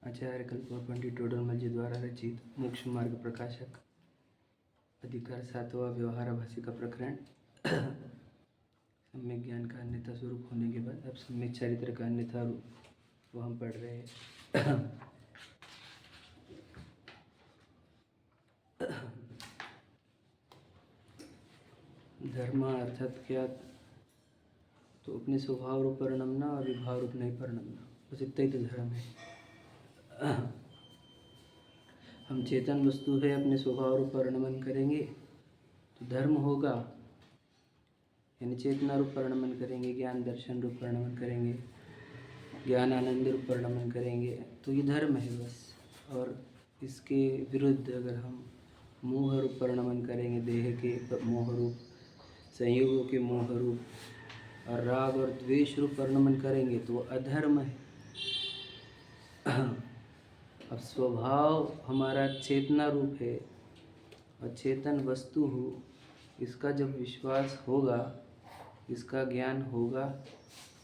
आचार्य कल्प पंडित टोडरमल जी द्वारा रचित मोक्ष मार्ग प्रकाशक अधिकार 7वां व्यवहार भाषिका प्रकरण। सम्यक ज्ञान का अन्यथा स्वरूप होने के बाद अब सम्यक चरित्र का अन्यथा रूप वो हम पढ़ रहे हैं। धर्म अर्थात क्या, तो अपने स्वभाव रूप परिणमना और विभाव रूप नहीं परिणमना, बस इतना ही तो धर्म है। हम चेतन वस्तु है, अपने स्वभाव रूप परिणमन करेंगे तो धर्म होगा, यानी चेतना रूप परिणमन करेंगे, ज्ञान दर्शन रूप परिणमन करेंगे, ज्ञान आनंद रूप परिणमन करेंगे, तो ये धर्म है बस। और इसके विरुद्ध अगर हम मोह रूप परिणमन करेंगे, देह के मोह रूप, संयोगों के मोह रूप और राग और द्वेष रूप परिणमन करेंगे तो वो अधर्म है। अब स्वभाव हमारा चेतना रूप है और चेतन वस्तु हो, इसका जब विश्वास होगा, इसका ज्ञान होगा,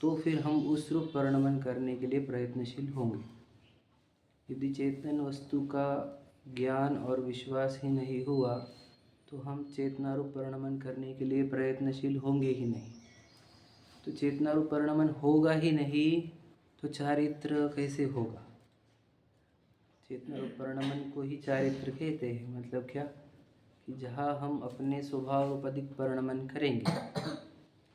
तो फिर हम उस रूप परिणमन करने के लिए प्रयत्नशील होंगे। यदि चेतन वस्तु का ज्ञान और विश्वास ही नहीं हुआ तो हम चेतना रूप परिणमन करने के लिए प्रयत्नशील होंगे ही नहीं। तो चेतना रूप परिणमन होगा ही नहीं तो चारित्र कैसे होगा? चेतना रूप परिणमन को ही चारित्र कहते हैं। मतलब क्या कि जहाँ हम अपने स्वभाव रूप अधिक परिणमन करेंगे,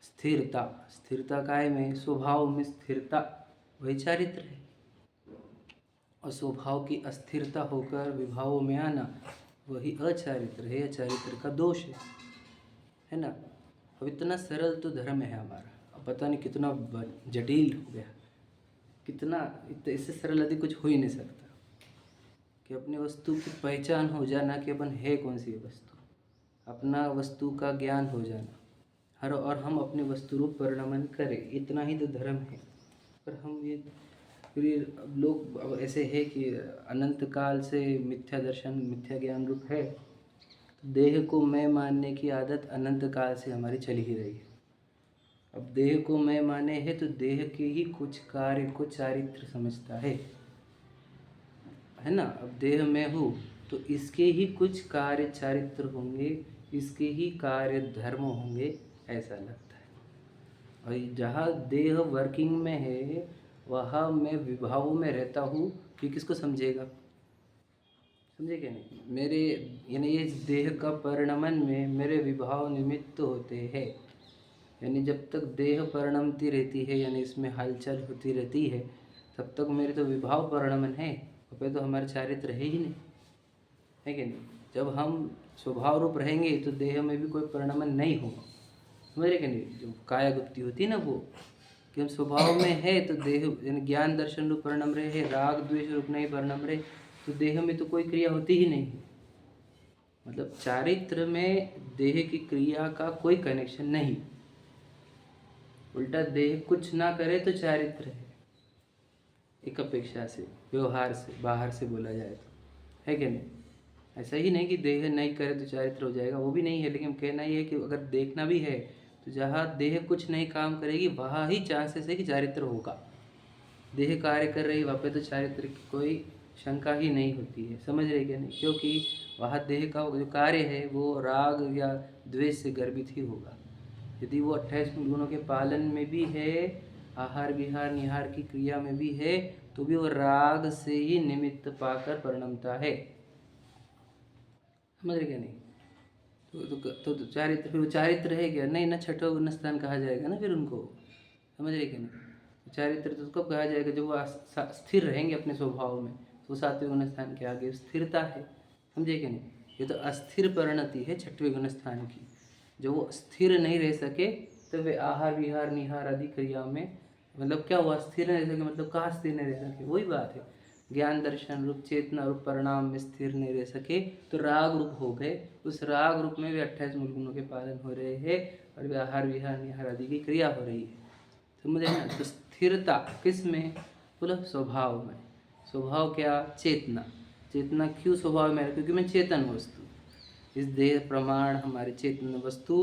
स्थिरता, स्थिरता काय में, स्वभाव में स्थिरता, वही चारित्र है। और स्वभाव की अस्थिरता होकर विभावों में आना, वही अचारित्र है, अचारित्र का दोष है ना। अब इतना सरल तो धर्म है हमारा, अब पता नहीं कितना जटिल हो गया, कितना इससे सरल यदि कुछ हो ही नहीं सकता कि अपने वस्तु की पहचान हो जाना कि अपन है कौन सी वस्तु, अपना वस्तु का ज्ञान हो जाना और हम अपने वस्तु रूप परिणमन करें, इतना ही तो धर्म है। पर हम ये फिर लोग अब ऐसे है कि अनंत काल से मिथ्या दर्शन, मिथ्या ज्ञान रूप है, तो देह को मैं मानने की आदत अनंत काल से हमारी चली ही रही है। अब देह को मैं माने है तो देह के ही कुछ कार्य को चारित्र समझता है ना। अब देह में हूँ तो इसके ही कुछ कार्य चारित्र होंगे, इसके ही कार्य धर्म होंगे, ऐसा लगता है। और जहाँ देह वर्किंग में है वहाँ मैं विभावों में रहता हूँ, कि किसको समझेगा? समझेगा नहीं। मेरे यानी ये देह का परिणमन में मेरे विभाव निमित्त होते हैं। यानी जब तक देह परिणमती रहती है, यानी इसमें हलचल होती रहती है, तब तक मेरे तो विभाव परिणमन है, वह तो हमारे चारित्र है ही नहीं, है कि नहीं। जब हम स्वभाव रूप रहेंगे तो देह में भी कोई परिणमन नहीं होगा, समझ रहे कि नहीं। जो काया गुप्ती होती है ना, वो कि हम स्वभाव में है तो देह यानी ज्ञान दर्शन रूप परिणम रहे है, राग द्वेष रूप नहीं परिणम रहे, तो देह में तो कोई क्रिया होती ही नहीं है। मतलब चारित्र में देह की क्रिया का कोई कनेक्शन नहीं, उल्टा देह कुछ ना करे तो चारित्र है, एक अपेक्षा से, व्यवहार से, बाहर से बोला जाए तो, है कि नहीं। ऐसा ही नहीं कि देह नहीं करे तो चारित्र हो जाएगा, वो भी नहीं है। लेकिन कहना ये है कि अगर देखना भी है तो जहाँ देह कुछ नहीं काम करेगी वहाँ ही चांसेस है कि चारित्र होगा। देह कार्य कर रही वहाँ पे तो चारित्र की कोई शंका ही नहीं होती है, समझ रहे क्या नहीं। क्योंकि वहाँ देह का जो कार्य है वो राग या द्वेष से गर्भित ही होगा। यदि वो 28 मूल गुणों के पालन में भी है, आहार विहार निहार की क्रिया में भी है, तो भी वो राग से ही निमित्त पाकर परिणमता है, समझ रहे क्या नहीं। तो चारित्र, फिर वो चारित्र है क्या? नहीं ना, छठो गुण स्थान कहा जाएगा ना फिर उनको, समझ रहे क्या नहीं। चारित्र तो कब कहा जाएगा? जब वो स्थिर रहेंगे अपने स्वभाव में, तो 7वें गुण स्थान के आगे स्थिरता है, समझे क्या नहीं। ये तो अस्थिर परिणति है 6वें गुण स्थान की। जो वो स्थिर नहीं रह सके तो वे आहार विहार निहार आदि क्रिया में, मतलब क्या हुआ, स्थिर नहीं रह सके, मतलब कहाँ स्थिर नहीं रह सके, वही बात है। ज्ञान दर्शन रूप चेतना रूप परिणाम में स्थिर नहीं रह सके तो राग रूप हो गए, उस राग रूप में भी 28 मूल गुणों के पालन हो रहे हैं और वे आहार विहार निहार आदि की क्रिया हो रही है, समझे ना। तो स्थिरता किस में? बोलो स्वभाव में। स्वभाव क्या? चेतना। चेतना क्यों स्वभाव में है? क्योंकि मैं चेतन वस्तु, इस देह प्रमाण हमारी चेतन वस्तु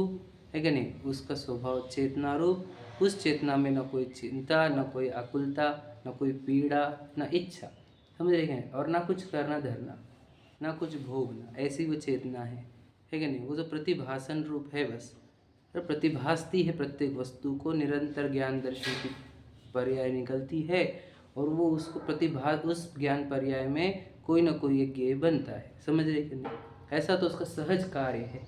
है कि नहीं, उसका स्वभाव चेतना रूप, उस चेतना में न कोई चिंता, न कोई आकुलता, न कोई पीड़ा, न इच्छा, समझ रहे हैं। और ना कुछ करना धरना, ना कुछ भोगना, ऐसी वो चेतना है कि नहीं। वो तो प्रतिभासन रूप है बस, और प्रतिभासती है प्रत्येक वस्तु को, निरंतर ज्ञान दर्शन की पर्याय निकलती है, और वो उसको उस ज्ञान पर्याय में कोई ना कोई एक ज्ञेय बनता है। समझ रहे कि नहीं। ऐसा तो उसका सहज कार्य है।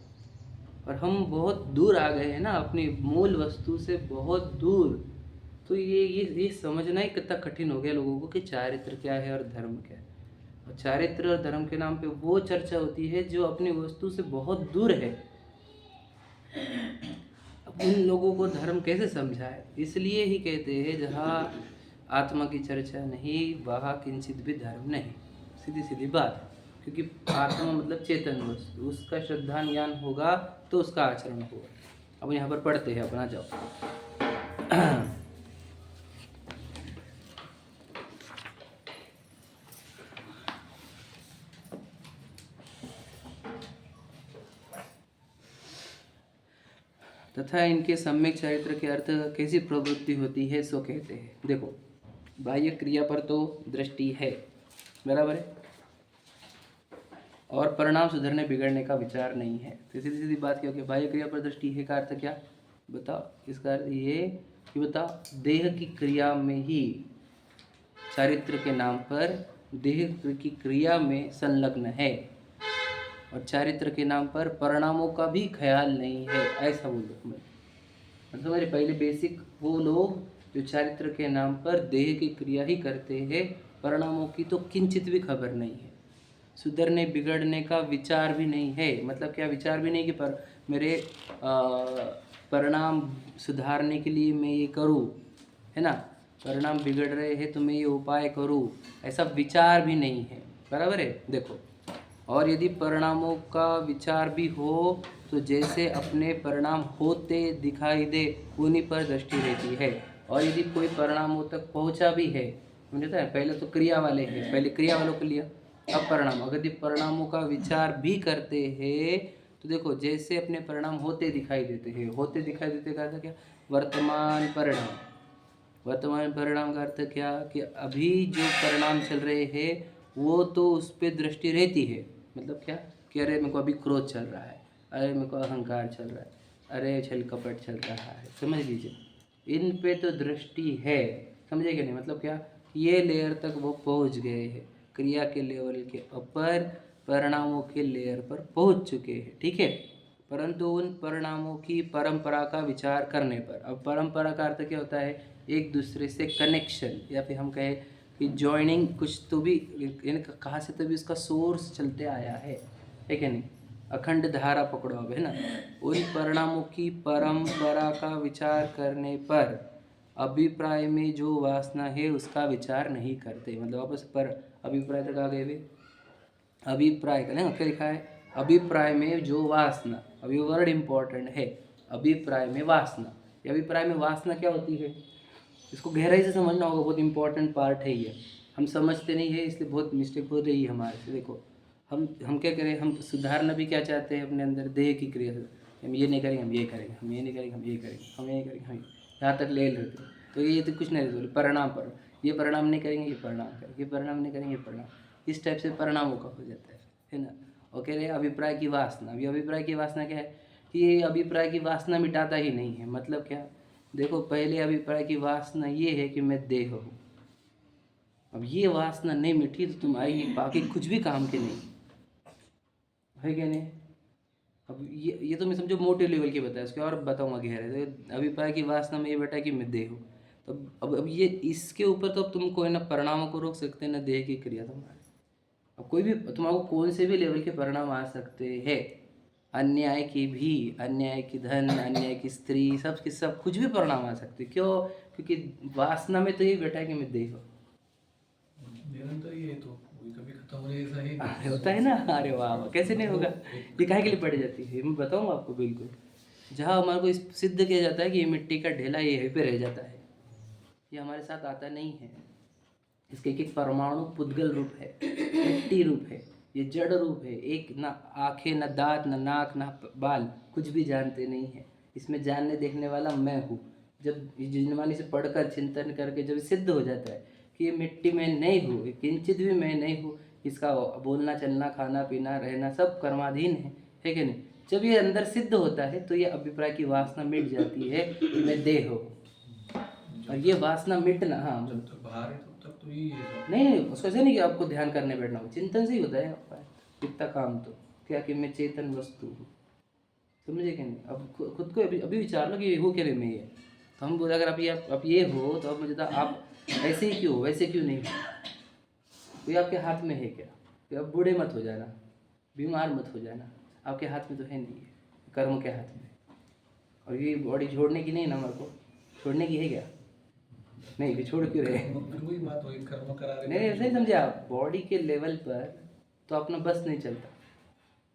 और हम बहुत दूर आ गए हैं ना अपनी मूल वस्तु से, बहुत दूर। तो ये समझना ही कितना कठिन हो गया लोगों को कि चारित्र क्या है और धर्म क्या है। और चारित्र और धर्म के नाम पे वो चर्चा होती है जो अपनी वस्तु से बहुत दूर है। अब उन लोगों को धर्म कैसे समझाए। इसलिए ही कहते हैं जहाँ आत्मा की चर्चा नहीं वहाँ किंचित भी धर्म नहीं। सीधी सीधी बात है। क्योंकि आत्मा मतलब चेतन वस्तु, उसका श्रद्धा ज्ञान होगा तो उसका आचरण होगा। अब यहाँ पर पढ़ते हैं, अपना जाओ। तथा इनके सम्यक चरित्र के अर्थ कैसी प्रवृत्ति होती है सो कहते हैं। देखो, बाह्य क्रिया पर तो दृष्टि है, बराबर है, और परिणाम सुधरने बिगड़ने का विचार नहीं है। तो सीधी सीधी बात क्या होगी, बाह्य क्रिया पर दृष्टि है का अर्थ क्या बताओ। इसका अर्थ ये कि बताओ देह की क्रिया में ही, चारित्र के नाम पर देह की क्रिया में संलग्न है, और चारित्र के नाम पर परिणामों का भी ख्याल नहीं है, ऐसा बोलो। मतलब मेरे पहले बेसिक वो लोग जो चारित्र के नाम पर देह की क्रिया ही करते हैं, परिणामों की तो किंचित भी खबर नहीं है, सुधरने बिगड़ने का विचार भी नहीं है। मतलब क्या विचार भी नहीं कि पर मेरे परिणाम सुधारने के लिए मैं ये करूँ, है ना, परिणाम बिगड़ रहे हैं तो मैं ये उपाय करूँ, ऐसा विचार भी नहीं है, बराबर है। देखो, और यदि परिणामों का विचार भी हो तो जैसे अपने परिणाम होते दिखाई दे उन्हीं पर दृष्टि रहती है। और यदि कोई परिणामों तक पहुंचा भी है, समझता है, पहले तो क्रिया वाले हैं, पहले क्रिया वालों को लिया, अब परिणाम। अगर यदि परिणामों का विचार भी करते हैं तो देखो जैसे अपने परिणाम होते दिखाई देते हैं, होते दिखाई देते का अर्थ क्या, वर्तमान परिणाम। वर्तमान परिणाम का अर्थ क्या कि अभी जो परिणाम चल रहे हैं वो तो उस पर दृष्टि रहती है। मतलब क्या कि अरे मेरे को अभी क्रोध चल रहा है, अरे मेरे को अहंकार चल रहा है, अरे छल कपट चल रहा है, समझ लीजिए, इन पे तो दृष्टि है। समझे कि नहीं। मतलब क्या, ये लेयर तक वो पहुंच गए हैं, क्रिया के लेवल के ऊपर परिणामों के लेयर पर पहुंच चुके हैं, ठीक है। परंतु उन परिणामों की परंपरा का विचार करने पर, अब परंपरा का अर्थ क्या होता है, एक दूसरे से कनेक्शन, या फिर हम कहें कि जॉइनिंग, कुछ तो भी कहाँ से तो भी उसका सोर्स चलते आया है कि नहीं। अखंड धारा पकड़ो अब, है ना। उन परिणामों की परंपरा का विचार करने पर अभिप्राय में जो वासना है उसका विचार नहीं करते। मतलब वापस पर अभिप्राय तक आ गए वे, अभिप्राय का ना क्या लिखा है, अभिप्राय में जो वासना, अभी वर्ड इंपॉर्टेंट है, अभिप्राय में वासना। ये अभिप्राय में वासना क्या होती है, इसको गहराई से समझना होगा, बहुत इंपॉर्टेंट पार्ट है ये। हम समझते नहीं है इसलिए बहुत मिस्टेक हो रही है हमारे से। देखो, हम क्या करें, हम सुधारना भी क्या चाहते हैं अपने अंदर, देह की क्रिया से। हम ये नहीं करेंगे, हम ये करेंगे, हम ये नहीं करेंगे, हम ये करेंगे, हम ये करेंगे, हम यहाँ तक ले लेते। तो ये तो कुछ नहीं, परिणाम पर, ये परिणाम नहीं करेंगे, ये परिणाम करेंगे, ये परिणाम नहीं करेंगे, ये परिणाम, इस टाइप से परिणामों का हो जाता है ना। और कह रहे अभिप्राय की वासना। अभी अभिप्राय की वासना क्या है कि ये अभिप्राय की वासना मिटाता ही नहीं है। मतलब क्या, देखो पहले अभिप्राय की वासना ये है कि मैं देह हूँ। अब ये वासना नहीं मिटी तो तुम आएगी बाकी कुछ भी काम के नहीं है, क्या नहीं। अब ये तो मैं समझो मोटे लेवल की बताया, उसके और बताऊंगा गहरे। तो अभिप्राय की वासना में ये बेटा कि मैं देह हूँ। तो अब ये इसके ऊपर तो अब तुम कोई ना परिणामों को रोक सकते ना देह की क्रिया तुम्हारे। अब कोई भी तुम्हारा कौन से भी लेवल के परिणाम आ सकते हैं, अन्याय की भी, अन्याय की धन, अन्याय की स्त्री, सब की सब कुछ भी परिणाम आ सकते। क्यों, क्योंकि वासना में तो ये बेटा है कि मैं देह हूँ। निरंतर ये तो कभी खत्म होने जैसा ही अरे होता है ना। अरे वाह वाह, कैसे नहीं होगा। ये काहे के लिए पड़ जाती है मैं बताऊंगा आपको। बिल्कुल, जहाँ हमारे को सिद्ध किया जाता है कि ये मिट्टी का ढेला ये यहीं पे रह जाता है, ये हमारे साथ आता नहीं है। इसके एक एक परमाणु पुद्गल रूप है, मिट्टी रूप है, ये जड़ रूप है। एक ना आंखें, ना दांत, ना नाक, ना बाल, कुछ भी जानते नहीं है। इसमें जानने देखने वाला मैं हूँ। जब जिनमानी से पढ़कर चिंतन करके जब सिद्ध हो जाता है कि ये मिट्टी में नहीं हूँ, ये किंचित भी मैं नहीं हूँ, इसका बोलना चलना खाना पीना रहना सब कर्माधीन है कि नहीं। जब ये अंदर सिद्ध होता है तो ये अभिप्राय की वासना मिट जाती है कि मैं देह हूँ। और ये वासना मिटना, हाँ जब तक बाहर है तब तक तो यही है सब। नहीं, उसको ऐसे नहीं कि आपको ध्यान करने बैठना हो, चिंतन से ही होता है आपका इतना काम। तो क्या कि मैं चेतन वस्तु हूँ, समझे कि नहीं। अब खुद को अभी अभी विचार लो कि हो क्या मैं ये। तो हम बोले अगर आप ये हो तो अब मुझे तो आप ऐसे ही क्यों वैसे क्यों नहीं हो। कोई आपके हाथ में है क्या कि अब बूढ़े मत हो जाना, बीमार मत हो जाना, आपके हाथ में तो है नहीं है, कर्म के हाथ में। और ये बॉडी छोड़ने की नहीं ना, हमारे को छोड़ने की है क्या, नहीं कि छोड़ क्यों रहे। फिर वही बात हुई, कर्म करा रहे नहीं नहीं समझे आप, बॉडी के लेवल पर तो अपना बस नहीं चलता,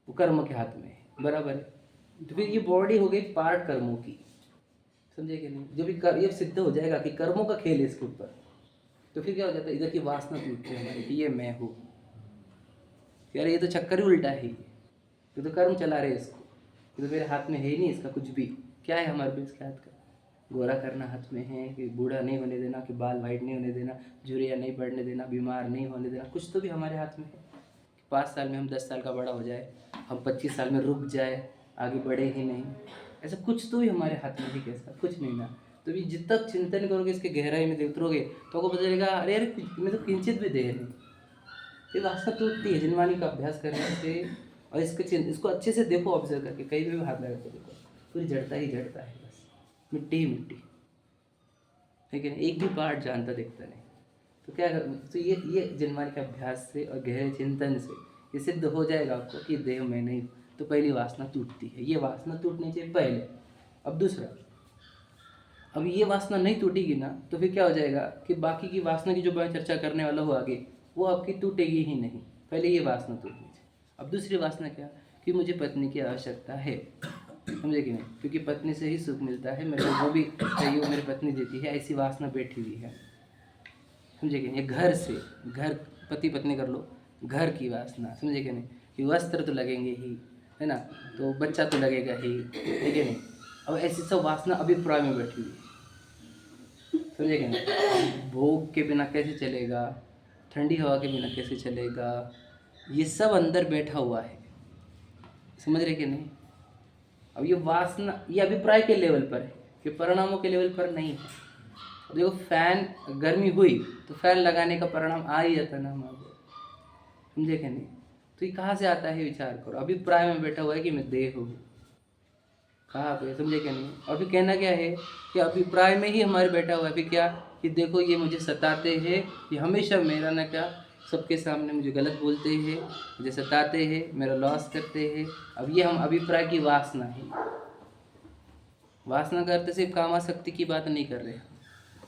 वो कर्म के हाथ में है, बराबर है। तो फिर ये बॉडी हो गई पार्ट कर्मों की, समझे कि नहीं। जब ये सिद्ध हो जाएगा कि कर्मों का खेल है इसके ऊपर, तो फिर क्या हो जाता है, इधर की वासना टूटती है हमारी कि ये मैं हूँ। यार ये तो चक्कर ही उल्टा है, ये तो कर्म चला रहे इसको, ये तो मेरे हाथ में है ही नहीं इसका कुछ भी। क्या है हमारे बीच के हाथ का, गोरा करना हाथ में है कि बूढ़ा नहीं होने देना, कि बाल वाइट नहीं होने देना, झुर्रियाँ नहीं बढ़ने देना, बीमार नहीं होने देना, कुछ तो भी हमारे हाथ में है। 5 साल में हम 10 साल का बड़ा हो जाए, हम 25 साल में रुक जाए, आगे बढ़े ही नहीं, ऐसा कुछ तो भी हमारे हाथ में ही कैसा कुछ नहीं ना। तो भी जितना चिंतन करोगे इसके गहराई में उतरोगे तो आपको पता चलेगा अरे यार मैं तो किंचित भी देह नहीं। ये वास्तव टूटती है जिनवानी का अभ्यास करने से। और इसको अच्छे से देखो, ऑब्जर्व करके कहीं भी हाथ लगा के देखो, पूरी जड़ता ही जड़ता है, बस मिट्टी ही मिट्टी, लेकिन एक भी पार्ट जानता देखता नहीं। तो क्या तो ये जिनवानी के अभ्यास से और गहरे चिंतन से ये सिद्ध हो जाएगा आपको कि देह में नहीं। तो पहली वासना टूटती है, ये वासना टूटनी चाहिए पहले। अब दूसरा, अब ये वासना नहीं टूटेगी ना तो फिर क्या हो जाएगा कि बाकी की वासना की जो मैं चर्चा करने वाला हूँ आगे, वो आपकी टूटेगी ही नहीं। पहले ये वासना टूटनी चाहिए। अब दूसरी वासना क्या, कि मुझे पत्नी की आवश्यकता है, समझे कि नहीं, क्योंकि पत्नी से ही सुख मिलता है, मेरे को जो भी चाहिए वो मेरी पत्नी देती है, ऐसी वासना बैठी हुई है, समझे कि नहीं। घर से, घर पति पत्नी कर लो, घर की वासना, समझे कि नहीं, कि वस्त्र तो लगेंगे ही, है ना, तो बच्चा तो लगेगा ही, ठीक है नहीं। अब ऐसी सब वासना अभिप्राय में बैठी हुई है, समझे कि नहीं। भोग के बिना कैसे चलेगा, ठंडी हवा के बिना कैसे चलेगा, ये सब अंदर बैठा हुआ है, समझ रहे कि नहीं। अब ये वासना ये अभिप्राय के लेवल पर है, कि परिणामों के लेवल पर नहीं है। देखो फैन गर्मी हुई तो फैन लगाने का परिणाम आ ही जाता ना हमारे को, समझे कि नहीं। तो ये कहाँ से आता है, विचार करो। अभिप्राय में बैठा हुआ है कि मैं देह हूँ, कहाँ पे, समझे क्या नहीं। और फिर कहना क्या है कि अभिप्राय में ही हमारे बैठा हुआ है। फिर क्या कि देखो ये मुझे सताते हैं, ये हमेशा मेरा ना क्या सबके सामने मुझे गलत बोलते हैं, मुझे सताते हैं, मेरा लॉस करते हैं। अब ये हम अभिप्राय की वासना है। वासना का अर्थ सिर्फ कामासक्ति की बात नहीं कर रहे,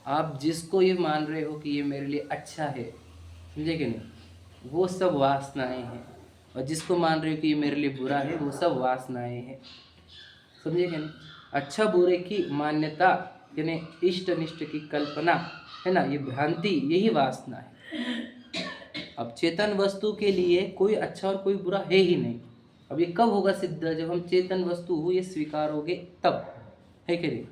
आप जिसको ये मान रहे हो कि ये मेरे लिए अच्छा है, समझे कि नहीं, वो सब वासनाएं हैं। और जिसको मान रहे हो कि ये मेरे लिए बुरा है, वो सब वासनाएं हैं, समझे कि नहीं। अच्छा बुरे की मान्यता यानी इष्ट अनिष्ट की कल्पना, है ना, ये भ्रांति, यही वासना है। अब चेतन वस्तु के लिए कोई अच्छा और कोई बुरा है ही नहीं। अब ये कब होगा सिद्ध, जब हम चेतन वस्तु हो ये स्वीकारोगे तब, है कि नहीं।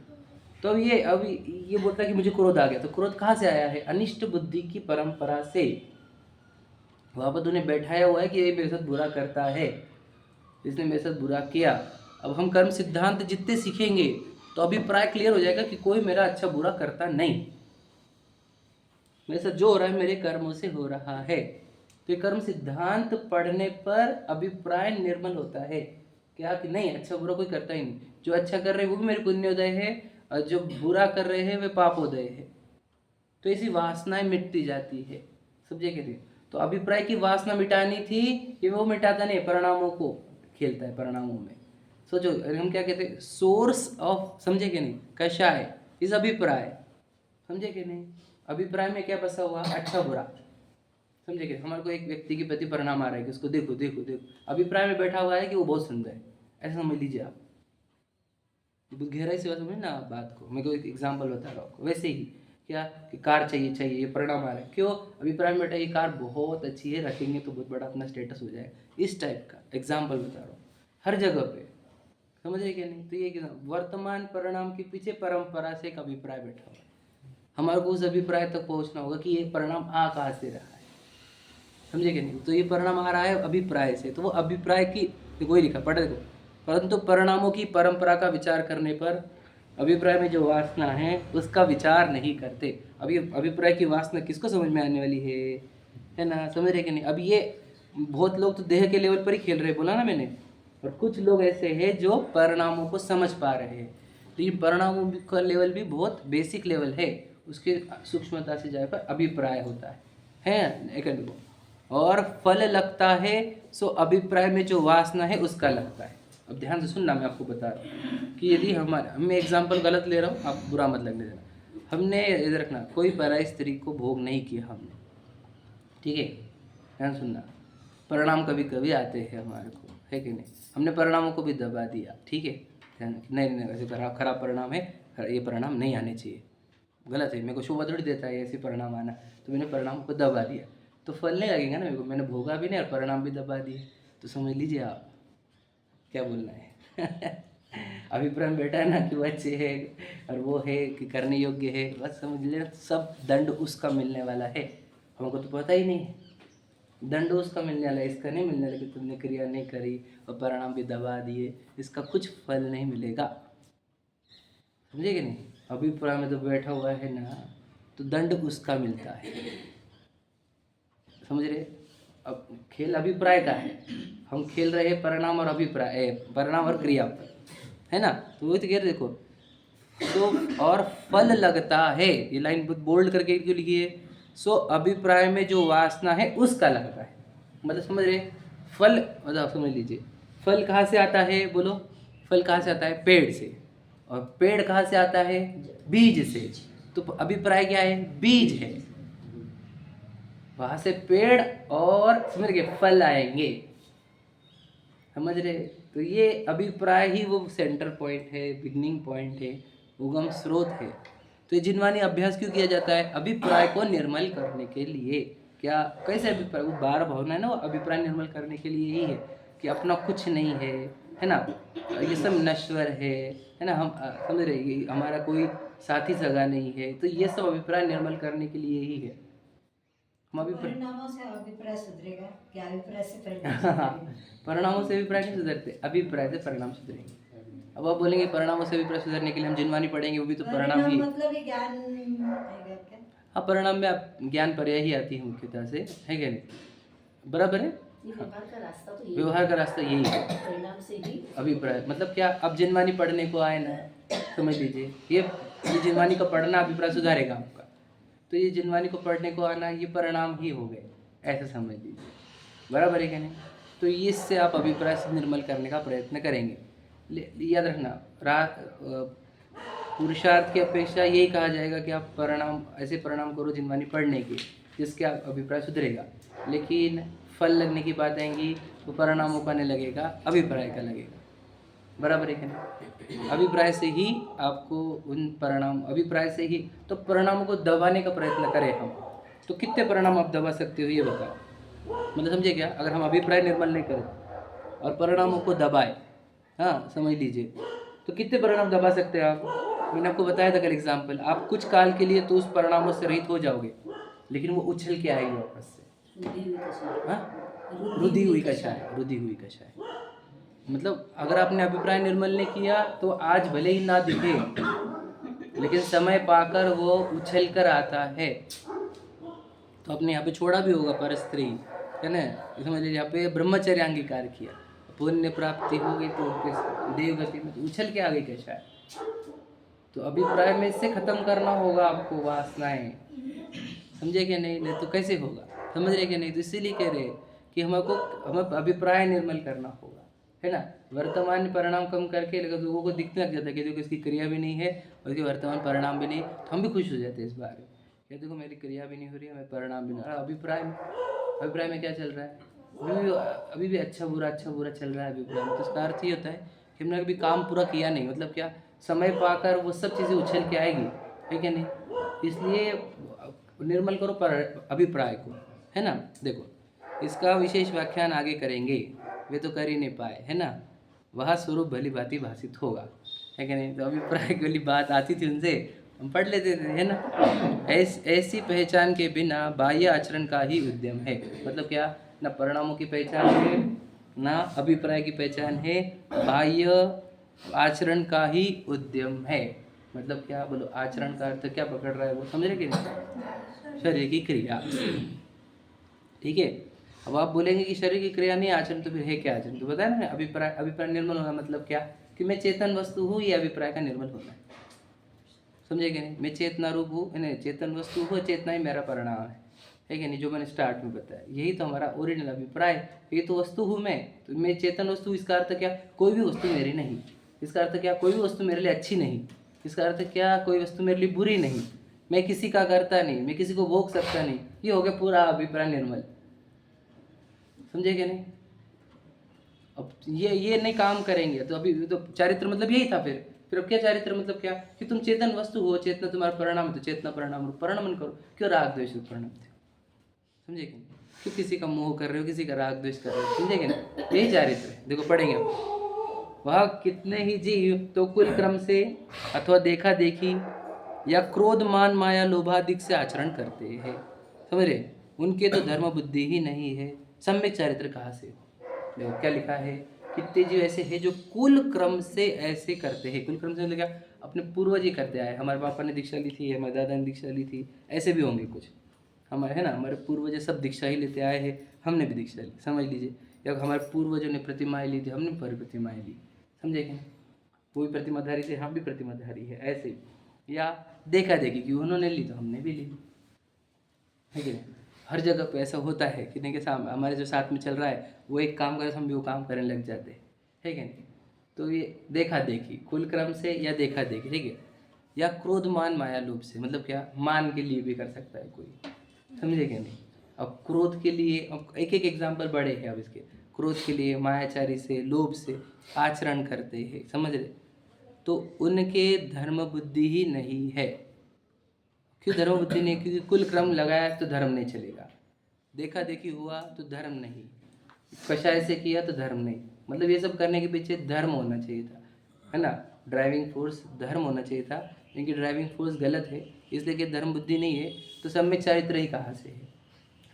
तो अब ये बोलता है कि मुझे क्रोध आ गया, तो क्रोध कहाँ से आया है, अनिष्ट बुद्धि की परंपरा से। वहाँ पर तूने बैठाया हुआ है कि ये मेरे साथ बुरा करता है, इसने मेरे साथ बुरा किया। अब हम कर्म सिद्धांत जितने सीखेंगे तो अभिप्राय क्लियर हो जाएगा कि कोई मेरा अच्छा बुरा करता नहीं, मेरे साथ जो हो रहा है मेरे कर्मों से हो रहा है। तो ये कर्म सिद्धांत पढ़ने पर अभिप्राय निर्मल होता है, क्या कि नहीं अच्छा बुरा कोई करता ही नहीं, जो अच्छा कर रहे हैं वो भी मेरे पुण्योदय है, और जो बुरा कर रहे हैं वे पापोदय है। तो ऐसी वासनाएं मिटती जाती है, समझे कि नहीं। तो अभिप्राय की वासना मिटानी थी, कि वो मिटाता नहीं, परिणामों को खेलता है, परिणामों में। सोचो हम क्या कहते हैं, सोर्स ऑफ, समझे कि नहीं, कषाय इस अभिप्राय, समझे कि नहीं। अभिप्राय में क्या बसा हुआ, अच्छा बुरा, समझे कि हमारे को एक व्यक्ति के प्रति परिणाम आ रहा है कि उसको देखो देखो देखो, अभिप्राय में बैठा हुआ है कि वो बहुत सुंदर है, ऐसा समझ लीजिए आप। गहराई से समझ ना आप बात को, मैं को एक एग्जाम्पल बता रहा हूँ आपको। वैसे ही क्या कि कार चाहिए चाहिए, ये परिणाम आ रहा है, क्यों, अभिप्राय में बैठा ये कार बहुत अच्छी है, रखेंगे तो बहुत बड़ा अपना स्टेटस हो जाएगा, इस टाइप का एग्जाम्पल बता रहा हूँ, हर जगह पे, समझे क्या नहीं। तो ये वर्तमान परिणाम के पीछे परंपरा से एक अभिप्राय बैठा हुआ है, हमारे को उस अभिप्राय तक पहुंचना होगा कि ये परिणाम आ कहाँ से रहा है, समझे कि नहीं। तो ये परिणाम आ रहा है अभिप्राय से, तो वो अभिप्राय की कोई लिखा पढ़ देखो, परंतु परिणामों की परंपरा का विचार करने पर अभिप्राय में जो वासना है उसका विचार नहीं करते। अभी अभिप्राय की वासना किसको समझ में आने वाली है ना, समझ रहे कि नहीं। अब ये बहुत लोग तो देह के लेवल पर ही खेल रहे, बोला ना मैंने, और कुछ लोग ऐसे हैं जो परिणामों को समझ पा रहे हैं। तो ये परिणामों का लेवल भी बहुत बेसिक लेवल है, उसके सूक्ष्मता से जाए पर अभिप्राय होता है एक अनुभव। और फल लगता है सो अभिप्राय में जो वासना है उसका लगता है। अब ध्यान से सुनना, मैं आपको बता रहा हूँ कि यदि मैं एग्जाम्पल गलत ले रहा हूँ, आप बुरा मत लगने देना। हमने याद रखना, कोई पराई स्त्री को भोग नहीं किया हमने, ठीक है, ध्यान सुनना। परिणाम कभी कभी आते हैं हमारे को, है कि नहीं, हमने परिणामों को भी दबा दिया, ठीक है, ध्यान, नहीं ऐसे खराब परिणाम है, ये परिणाम नहीं आने चाहिए, गलत है, मेरे को शोभा थोड़ी देता है ऐसे परिणाम आना, तो मैंने परिणाम को दबा दिया, तो फल नहीं लगेगा ना मेरे को, मैंने भोगा भी नहीं और परिणाम भी दबा दिए। तो समझ लीजिए आप क्या बोलना है। अभिप्राय में बैठा है ना कि वो अच्छे है और वो है कि करने योग्य है, बस समझ लेना सब दंड उसका मिलने वाला है, हमको तो पता ही नहीं है। दंड उसका मिलने वाला है, इसका नहीं मिलने वाला कि तुमने क्रिया नहीं करी और परिणाम भी दबा दिए, इसका कुछ फल नहीं मिलेगा, समझे कि नहीं। अभिप्राय में तो बैठा हुआ है ना, तो दंड उसका मिलता है, समझ रहे। अब खेल अभिप्राय का है, हम खेल रहे हैं परिणाम और अभिप्राय, परिणाम और क्रिया पर, है ना। तो वो तो कह रहे देखो, तो और फल लगता है, ये लाइन बोल्ड करके क्यों लिखी है, सो अभिप्राय में जो वासना है उसका लगता है, मतलब समझ रहे। फल मतलब समझ लीजिए, फल कहाँ से आता है बोलो, फल कहाँ से आता है, पेड़ से, और पेड़ कहाँ से आता है, बीज से। तो अभिप्राय क्या है, बीज है, वहां से पेड़ और समझ गए फल आएंगे, समझ रहे। तो ये अभिप्राय ही वो सेंटर पॉइंट है, बिगनिंग पॉइंट है, उगम स्रोत है। तो ये जिनवानी अभ्यास क्यों किया जाता है, अभिप्राय को निर्मल करने के लिए। क्या कैसे अभिप्राय, वो 12 भावना है ना, वो अभिप्राय निर्मल करने के लिए ही है कि अपना कुछ नहीं है ना, ये सब नश्वर है ना, हम समझ रहे, ये हमारा कोई साथी सगा नहीं है, तो ये सब अभिप्राय निर्मल करने के लिए ही है। हम परिणामों से अभिप्राय सुधरेगा क्या, अभिप्राय से परिणाम सुधरेगा? परिणामों से अभिप्राय नहीं सुधरते, अभिप्राय से परिणाम सुधरेंगे। अब आप बोलेंगे परिणामों से अभिप्राय सुधरने के लिए हम जिनवानी पढ़ेंगे, वो भी तो परिणाम ही, मतलब ये ज्ञान आएगा क्या? हाँ, परिणाम में आप ज्ञान पर्याय ही आती है मुख्यतः से, है क्या नहीं, बराबर है। व्यवहार का रास्ता तो व्यवहार का रास्ता यही है, परिणाम से ही अभिप्राय मतलब क्या, अब जिनवानी पढ़ने को आए ना, समझ लीजिए ये जिनवानी का पढ़ना अभिप्राय सुधारेगा आपका, तो ये जिनवानी को पढ़ने को आना ये परिणाम ही हो गए, ऐसा समझ लीजिए, बराबर है क्या नहीं। तो इससे आप अभिप्राय से निर्मल करने का प्रयत्न करेंगे। याद रखना, पुरुषार्थ की अपेक्षा यही कहा जाएगा कि आप परिणाम, ऐसे परिणाम करो जिनवानी पढ़ने के, जिसके आप अभिप्राय सुधरेगा। लेकिन फल लगने की बात आएंगी तो परिणामों का नहीं लगेगा, अभिप्राय का लगेगा, बराबर है क्या नहीं। अभिप्राय से ही आपको उन परिणाम, अभिप्राय से ही तो परिणामों को दबाने का प्रयत्न करें हम, तो कितने परिणाम आप दबा सकते हो ये बताओ, मतलब समझे क्या। अगर हम अभिप्राय निर्मल नहीं करें और परिणामों को दबाए, हाँ समझ लीजिए, तो कितने परिणाम दबा सकते हैं आप। मैंने आपको बताया था कल एग्जाम्पल, आप कुछ काल के लिए तो उस परिणामों से रहित हो जाओगे, लेकिन वो उछल के आएगी वापस से, रुधी हुई कषाय, रुधी हुई कषाय। मतलब अगर आपने अभिप्राय निर्मल नहीं किया तो आज भले ही ना दिखे, लेकिन समय पाकर वो उछल कर आता है। तो आपने यहाँ पे छोड़ा भी होगा पर स्त्री, है ना, समझ लीजिए यहाँ पे ब्रह्मचर्य अंगीकार किया, पुण्य प्राप्ति हो गई तो देवगति में तो उछल के आ गई कैसा है। तो अभिप्राय में से खत्म करना होगा आपको वासनाएं, समझे कि नहीं, नहीं तो कैसे होगा, समझ रहे कि नहीं। तो इसीलिए कह रहे कि हमको हमें अभिप्राय निर्मल करना होगा, है ना। वर्तमान परिणाम कम करके लोगों को दिखने लग जाता है कि देखो इसकी क्रिया भी नहीं है और इसके वर्तमान परिणाम भी नहीं, तो हम भी खुश हो जाते हैं इस बारे में, कि देखो मेरी क्रिया भी नहीं हो रही है, मेरा परिणाम भी नहीं हो रहा। अभिप्राय में क्या चल रहा है, अभी भी अच्छा बुरा चल रहा है अभिप्राय में। तो इसका अर्थ ये होता है कि हमने कभी काम पूरा किया नहीं, मतलब क्या, समय पाकर वो सब चीज़ें उछल के आएगी, है क्या नहीं। इसलिए निर्मल करो पर अभिप्राय को, है ना। देखो इसका विशेष व्याख्यान आगे करेंगे, वे तो कर ही नहीं पाए, है ना। वह स्वरूप भली भांति भाषित होगा, है क्या नहीं। तो अभिप्राय की वाली बात आती थी उनसे, हम पढ़ लेते थे, है ना। ऐसी पहचान के बिना बाह्य आचरण का ही उद्यम है। मतलब क्या, ना परिणामों की पहचान है, ना अभिप्राय की पहचान है, बाह्य आचरण का ही उद्यम है। मतलब क्या बोलो, आचरण का अर्थ क्या पकड़ रहा है वो समझ रहे कि नहीं? शरीर की क्रिया, ठीक है। अब आप बोलेंगे कि शरीर की क्रिया नहीं आचरण, तो फिर है क्या आचरण? तो बताया ना, अभिप्राय। अभिप्राय निर्मल होना मतलब क्या, कि मैं चेतन वस्तु हूँ, ये अभिप्राय का निर्मल होना है। समझे कि नहीं? मैं चेतना रूप हूँ, नहीं चेतन वस्तु हूँ, चेतना ही मेरा परिणाम है कि नहीं? जो मैंने स्टार्ट में बताया, यही तो हमारा ओरिजिनल अभिप्राय। ये तो वस्तु हूँ मैं, तो मैं चेतन वस्तु। इसका अर्थ क्या, कोई भी वस्तु मेरी नहीं। इसका अर्थ क्या, कोई भी वस्तु मेरे लिए अच्छी नहीं। इसका अर्थ क्या, कोई वस्तु मेरे लिए बुरी नहीं। मैं किसी का करता नहीं, मैं किसी को भोग सकता नहीं। ये हो गया पूरा अभिप्राय निर्मल। समझे कि नहीं? अब ये नहीं काम करेंगे तो अभी तो चारित्र मतलब यही था। फिर अब क्या चारित्र मतलब क्या, कि तुम चेतन वस्तु हो, चेतना तुम्हारा परिणाम है, तो चेतना परिणाम रूप परिणमन करो। क्यों राग द्वेष रूप परिणाम थे? समझे कि नहीं? क्यों किसी का मोह कर रहे हो, किसी का राग द्वेष कर रहे हो? समझे कि नहीं? यही चारित्र है। देखो पढ़ेंगे अब। वह कितने ही जीव तो कुल क्रम से अथवा देखा देखी या क्रोध मान माया लोभादिक से आचरण करते हैं। समझ रहे? उनके तो धर्म बुद्धि ही नहीं है, सम्यक चारित्र कहाँ से हो? देखो क्या लिखा है, कितने जीव ऐसे हैं जो कुल क्रम से ऐसे करते हैं। कुल क्रम से मतलब क्या, अपने पूर्वज ही करते आए। हमारे पापा ने दीक्षा ली थी, हमारे दादा ने दीक्षा ली थी, ऐसे भी होंगे कुछ हमारे, है ना। हमारे पूर्वज सब दीक्षा ही लेते आए हैं, हमने भी दीक्षा ली, समझ लीजिए। या हमारे पूर्वजों ने प्रतिमाएं ली थी, हमने भी प्रतिमाएं ली। समझे क्या? वो भी प्रतिमाधारी थे, हम भी प्रतिमाधारी है, ऐसे। या देखा देखी कि उन्होंने ली तो हमने भी ली, है कि नहीं? हर जगह पे ऐसा होता है कि नहीं, कि हमारे जो साथ में चल रहा है वो एक काम करे तो हम भी वो काम करने लग जाते हैं, है कि नहीं? तो ये देखा देखी, कुल क्रम से या देखा देखी, ठीक है। या क्रोध मान माया लोभ से, मतलब क्या, मान के लिए भी कर सकता है कोई। समझे कि नहीं? अब क्रोध के लिए, अब एक एक एग्जाम्पल बड़े हैं अब इसके। क्रोध के लिए, मायाचारी से, लोभ से आचरण करते हैं, समझ रहे? तो उनके धर्म बुद्धि ही नहीं है। क्यों धर्म बुद्धि नहीं? क्योंकि कुल क्रम लगाया तो धर्म नहीं चलेगा, देखा देखी हुआ तो धर्म नहीं, कषाय से किया तो धर्म नहीं। मतलब ये सब करने के पीछे धर्म होना चाहिए था, है ना। ड्राइविंग फोर्स धर्म होना चाहिए था, लेकिन ड्राइविंग फोर्स गलत है, इसलिए कि धर्म बुद्धि नहीं है, तो सम्यक चारित्र ही कहाँ से है?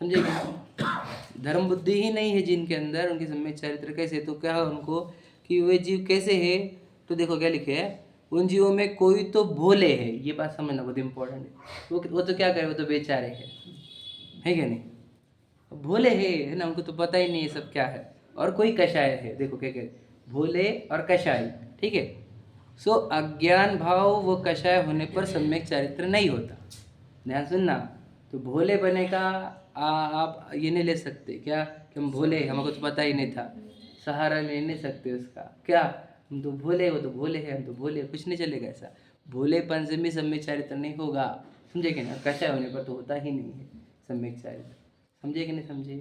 समझे कि धर्म बुद्धि ही नहीं है जिनके अंदर, उनके सम्यक चारित्र कैसे? तो क्या है उनको, कि वे जीव कैसे है? तो देखो क्या लिखे है, उन जीवों में कोई तो भोले है, ये बात समझना बहुत इंपॉर्टेंट है। वो तो क्या करे, वो तो बेचारे है क्या नहीं? भोले है ना, उनको तो पता ही नहीं है सब क्या है। और कोई कषाय है, देखो क्या कह, भोले और कषाय, ठीक है। सो अज्ञान भाव वो कषाय होने पर सम्यक चारित्र नहीं होता। ध्यान सुनना। तो भोले बने का आप ये नहीं ले सकते क्या, कि हम भोले, हमको तो पता ही नहीं था, सहारा ले नहीं सकते उसका। क्या हम तो भोले, वो तो भोले है, हम तो भोले, कुछ नहीं चलेगा ऐसा। भोलेपन से भी सम्यक चारित्र नहीं होगा, समझे कि ना। कषाय होने पर तो होता ही नहीं है सम्यक चारित्र। समझे कि नहीं समझे?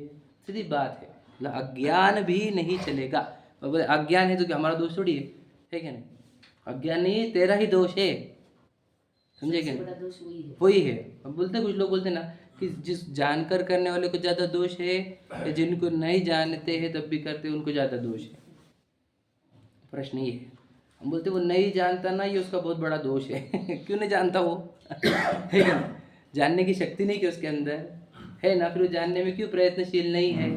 सीधी बात है। मतलब अज्ञान भी नहीं चलेगा। और बोले अज्ञान है तो क्या हमारा दोष थोड़ी है क्या नहीं? अज्ञान नहीं, तेरा ही दोष है, समझे कि नहीं? वही है। अब बोलते, कुछ लोग बोलते ना कि जिस जानकर करने वाले को ज़्यादा दोष है, या जिनको नहीं जानते हैं तब भी करते उनको ज़्यादा दोष है। प्रश्न ये है, हम बोलते वो नहीं जानता ना, ये उसका बहुत बड़ा दोष है। क्यों नहीं जानता वो? है क्या? जानने की शक्ति नहीं कि उसके अंदर है ना, फिर वो जानने में क्यों प्रयत्नशील नहीं है?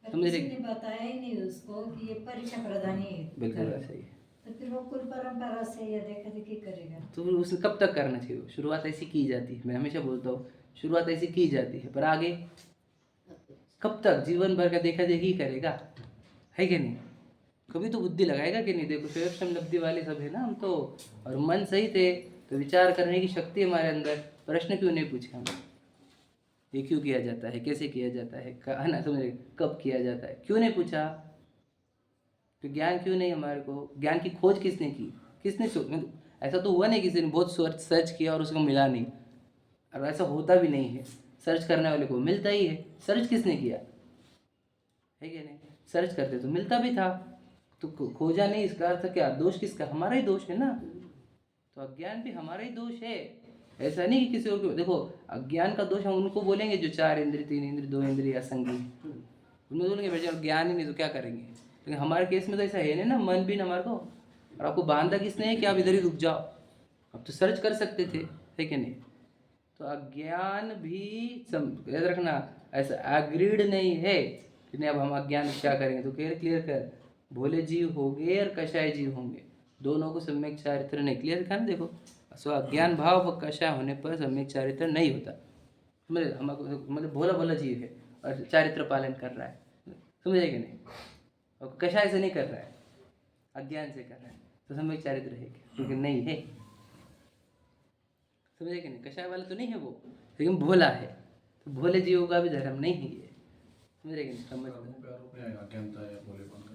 समझ रहे? किसी ने बताया ही नहीं उसको कि ये परीक्षा प्रदानी है। बिल्कुल ऐसा ही है। तो फिर वो कुल परंपरा से या देखा देखी करेगा। तो फिर उसे कब तक करना चाहिए? शुरुआत ऐसी की जाती है, मैं हमेशा बोलता हूँ, शुरुआत ऐसी की जाती है, पर आगे कब तक? जीवन भर का देखा देखी करेगा, है कि नहीं? कभी तो बुद्धि लगाएगा कि नहीं? देखो स्वयं लब्धि वाले सब है ना हम तो, और मन सही थे तो विचार करने की शक्ति हमारे अंदर। प्रश्न क्यों नहीं पूछे हम? ये क्यों किया जाता है, कैसे किया जाता है, है ना, समझ, कब किया जाता है, क्यों नहीं पूछा? तो ज्ञान क्यों नहीं हमारे को? ज्ञान की खोज किसने की? किसने ऐसा तो हुआ नहीं किसी ने बहुत सर्च किया और उसको मिला नहीं, और ऐसा होता भी नहीं है। सर्च करने वाले को मिलता ही है। सर्च किसने किया है कि नहीं? सर्च करते तो मिलता भी था, तो खोजा नहीं, इसका अर्थ क्या? दोष किसका? हमारा ही दोष है ना। तो अज्ञान भी हमारा ही दोष है, ऐसा नहीं कि किसी और को। देखो अज्ञान का दोष हम उनको बोलेंगे जो 4 इंद्रिय, 3 इंद्रिय, 2 इंद्रिय असंगी, उनको बोलेंगे बेटा ज्ञान ही नहीं तो क्या करेंगे। लेकिन हमारे केस में तो ऐसा है नहीं ना, मन भी ना हमारे को। और आपको बांधा किसने है कि आप इधर ही रुक जाओ, अब तो सर्च कर सकते थे, है कि नहीं। तो अज्ञान भी याद रखना, ऐसा एग्रीड नहीं है कि नहीं अब हम अज्ञान क्या करेंगे। तो क्लियर कर, भोले जीव होंगे और कषाय जीव होंगे, दोनों को सम्यक चारित्र नहीं। क्लियर था ना, देखो। सो अज्ञान भाव व कषाय होने पर सम्यक चारित्र नहीं होता। मतलब भोला भोला जीव है और चारित्र पालन कर रहा है, समझे कि नहीं। और कषाय से नहीं कर रहा है, अज्ञान से कर रहा है, तो सम्यक चारित्र है क्या? क्योंकि नहीं है, समझे कि नहीं। कषाय वाला तो नहीं है वो, लेकिन भोला है, तो भोले जीवों का भी धर्म नहीं है ये, समझे कि नहीं। समझ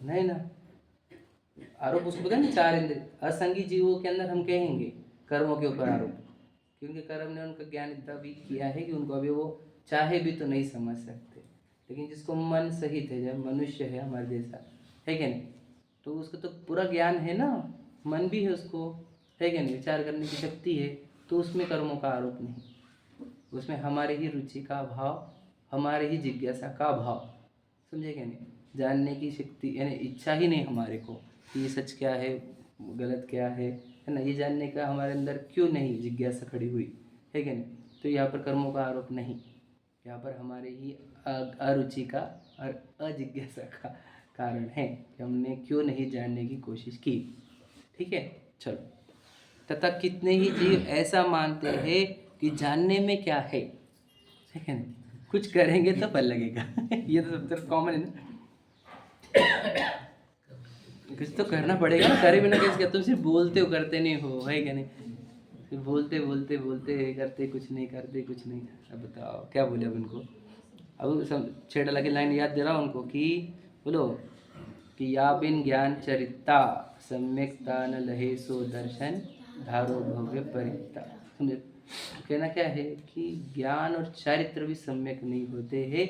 नहीं ना, आरोप उसको पता नहीं, चार इंद्र असंगी जीवों के अंदर हम कहेंगे कर्मों के ऊपर आरोप, क्योंकि कर्म ने उनका ज्ञान इतना भी किया है कि उनको अभी वो चाहे भी तो नहीं समझ सकते। लेकिन जिसको मन सहित है, जब मनुष्य है हमारे जैसा, है कि नहीं, तो उसको तो पूरा ज्ञान है ना, मन भी है उसको, है कि नहीं, विचार करने की शक्ति है, तो उसमें कर्मों का आरोप नहीं, उसमें हमारे ही रुचि का अभाव, हमारे ही जिज्ञासा का अभाव, समझे क्या नहीं। जानने की शक्ति यानी इच्छा ही नहीं हमारे को कि ये सच क्या है, गलत क्या है ना, ये जानने का हमारे अंदर क्यों नहीं जिज्ञासा खड़ी हुई, है कि नहीं। तो यहाँ पर कर्मों का आरोप नहीं, यहाँ पर हमारे ही अरुचि का और अजिज्ञासा का कारण है कि हमने क्यों नहीं जानने की कोशिश की, ठीक है। चलो, तथा कितने ही जीव ऐसा मानते हैं कि जानने में क्या है, ठीक है ना, कुछ करेंगे तो फल लगेगा ये तो सबसे कॉमन है ना, कुछ तो करना पड़ेगा ना, करे बिना कैसे क्या। तुम सिर्फ बोलते हो, करते नहीं हो, है क्या नहीं। सिर्फ बोलते बोलते बोलते करते कुछ नहीं, करते कुछ नहीं। अब बताओ क्या बोले अब उनको। अब सब छेड़ा लगे लाइन याद दे रहा हूँ उनको कि बोलो कि या बिन ज्ञान चरिता सम्यकता न लहे सो दर्शन धारो भव्य परिता। समझे, कहना क्या है कि ज्ञान और चारित्र भी सम्यक नहीं होते हैं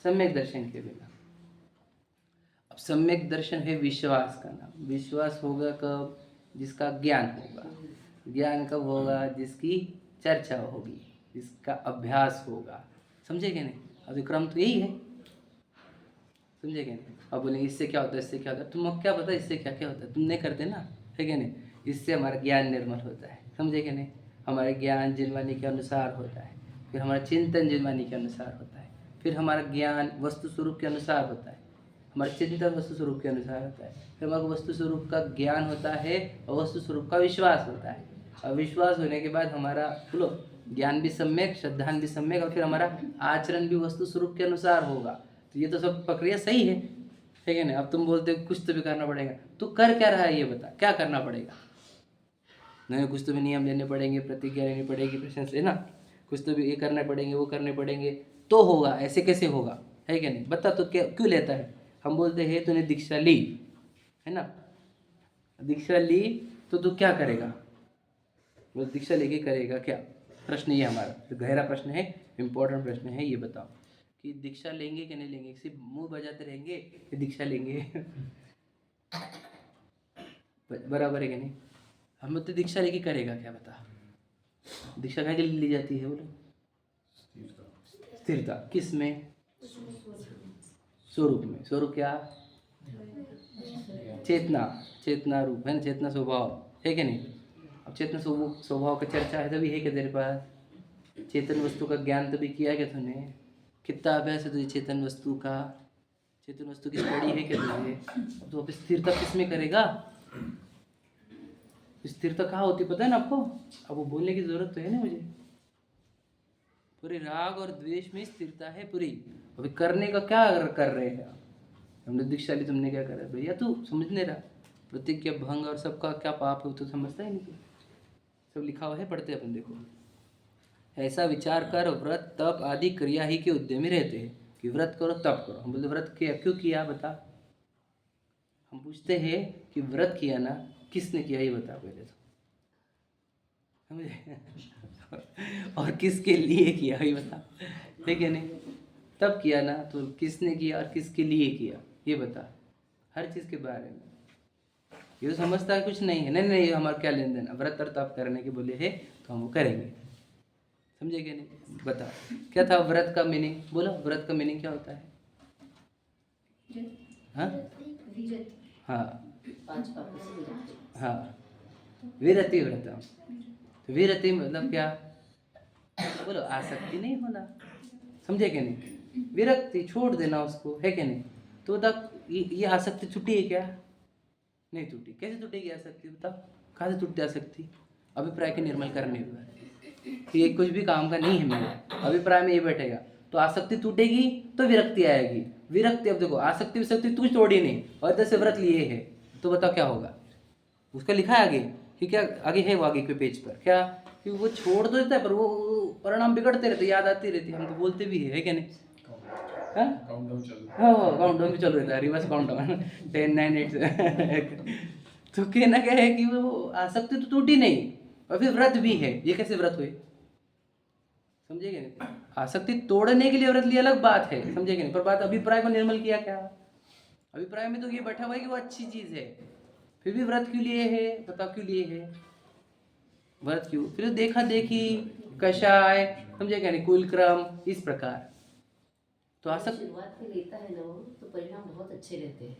सम्यक दर्शन के बिना। अब सम्यक दर्शन है विश्वास का नाम। विश्वास होगा कब? जिसका ज्ञान होगा। ज्ञान कब होगा? जिसकी चर्चा होगी, जिसका अभ्यास होगा, समझे क्या नहीं। अभी क्रम तो यही है, समझे क्या नहीं। अब बोलेंगे इससे क्या होता है, इससे क्या होता है, तुमको क्या पता इससे क्या क्या होता है, तुम नहीं करते ना, है क्या नहीं। इससे हमारा ज्ञान निर्मल होता है, समझे क्या नहीं। हमारे ज्ञान जिनवानी के अनुसार होता है, फिर हमारा चिंतन जिनवानी के अनुसार होता है, फिर हमारा ज्ञान वस्तु स्वरूप के अनुसार होता है, हमारा चिंतन वस्तु स्वरूप के अनुसार होता है, फिर हमारा वस्तु स्वरूप का ज्ञान होता है और वस्तु स्वरूप का विश्वास होता है। और विश्वास होने के बाद हमारा बोलो ज्ञान भी सम्यक, श्रद्धान भी सम्यक, और फिर हमारा आचरण भी वस्तु स्वरूप के अनुसार होगा। तो ये तो सब प्रक्रिया सही है, ठीक है ना। अब तुम बोलते हो कुछ तो भी करना पड़ेगा, तो कर क्या रहा है ये बता, क्या करना पड़ेगा। नहीं, कुछ तो भी नियम लेने पड़ेंगे, प्रतिज्ञा लेनी पड़ेगी प्रश्न से ना, कुछ तो भी ये करने पड़ेंगे, वो करने पड़ेंगे, तो होगा। ऐसे कैसे होगा, है क्या नहीं, बता। तो क्या क्यों लेता है? हम बोलते हैं तूने दीक्षा ली है ना, दीक्षा ली तो तू क्या करेगा, वो दीक्षा लेके करेगा क्या? प्रश्न ये हमारा गहरा प्रश्न है, इम्पोर्टेंट प्रश्न है। ये बताओ कि दीक्षा लेंगे कि नहीं लेंगे, सिर्फ मुंह बजाते रहेंगे कि दीक्षा लेंगे बराबर है कि नहीं। हम तो दीक्षा लेके करेगा क्या, बता। दीक्षा क्या के लिए ली जाती है बोलो? स्थिरता। किस में? स्वरूप में। स्वरूप क्या? चेतना। चेतना रूप है ना, चेतना स्वभाव, है कि नहीं। अब चेतन स्वभाव का चर्चा है तभी है कि तेरे पास चेतन वस्तु का ज्ञान तभी किया है क्या तूने? कितना अभ्यास है तुझे चेतन वस्तु का? चेतन वस्तु की स्टडी है क्या तुझे? तो अब स्थिरता किस में करेगा? स्थिरता कहाँ होती पता है ना आपको? अब वो बोलने की जरूरत तो है ना मुझे। पूरे राग और द्वेष में स्थिरता है पूरी। अभी करने का क्या कर रहे हैं आप? हमने दीक्षा ली, तुमने क्या करा भैया? तू समझ नहीं रहा, प्रतिज्ञा भंग और सबका क्या पाप है, तो समझता ही नहीं। सब लिखा हुआ है, पढ़ते अपन देखो। ऐसा विचार कर व्रत तप आदि क्रिया ही के उद्यमी रहते हैं कि व्रत करो तप करो। हम बोलते व्रत किया, क्यों किया बता। हम पूछते हैं कि व्रत किया ना, किसने किया ये बता पहले तो, समझे और किसके लिए किया ये बता, ठीक है नहीं। तब किया ना, तो किसने किया और किसके लिए किया ये बता, हर चीज़ के बारे में। ये तो समझता है कुछ नहीं है, नहीं नहीं हमारा क्या लेन देन, व्रत और तप करने के बोले है तो हम वो करेंगे, समझे क्या नहीं। बता क्या था व्रत का मीनिंग, बोलो व्रत का मीनिंग क्या होता है? हाँ हाँ हाँ, विरति व्रतम। तो विरति मतलब क्या, बोलो आसक्ति नहीं होना, समझे कि नहीं, विरक्ति छोड़ देना उसको, है कि नहीं। तो तब ये आसक्ति छुट्टी है क्या, नहीं टूटी। कैसे टूटेगी आसक्ति, बताओ कहाँ से टूटती आसक्ति, अभिप्राय के निर्मल करने हुआ, ये कुछ भी काम का नहीं है मेरा, अभिप्राय में ये बैठेगा तो आसक्ति टूटेगी तो विरक्ति आएगी। विरक्ति, अब देखो आसक्ति विसक्ति तू तोड़ी नहीं और इधर से व्रत लिए है, तो बताओ क्या होगा। उसका लिखा है आगे कि क्या, आगे है वो आगे के पेज पर क्या, कि वो छोड़ तो देता है पर वो परिणाम बिगड़ते रहते, याद आती रहती है, हम तो बोलते भी है कि नहीं। काउंटडाउन चालू, हाँ काउंटडाउन भी चल रहा था, रिवर्स काउंटडाउन 10 9 8 तो कहना क्या है कि वो आसक्ति तो टूटी नहीं और फिर व्रत भी है, ये कैसे व्रत हुए, समझेगे नहीं। आसक्ति तोड़ने के लिए व्रत लिया अलग बात है, समझेगे नहीं, पर बात अभिप्राय को निर्मल किया क्या, अभिप्राय में तो ये बैठा हुआ है कि वो अच्छी चीज है, फिर भी व्रत क्यों लिए है, बताओ क्यों लिए है व्रत, क्यों, फिर देखा देखी कषाय, समझेगा नहीं, कुलक्रम, इस प्रकार। तो आसक्ति शुरुआत में लेता है ना वो, तो परिणाम बहुत अच्छे रहते हैं,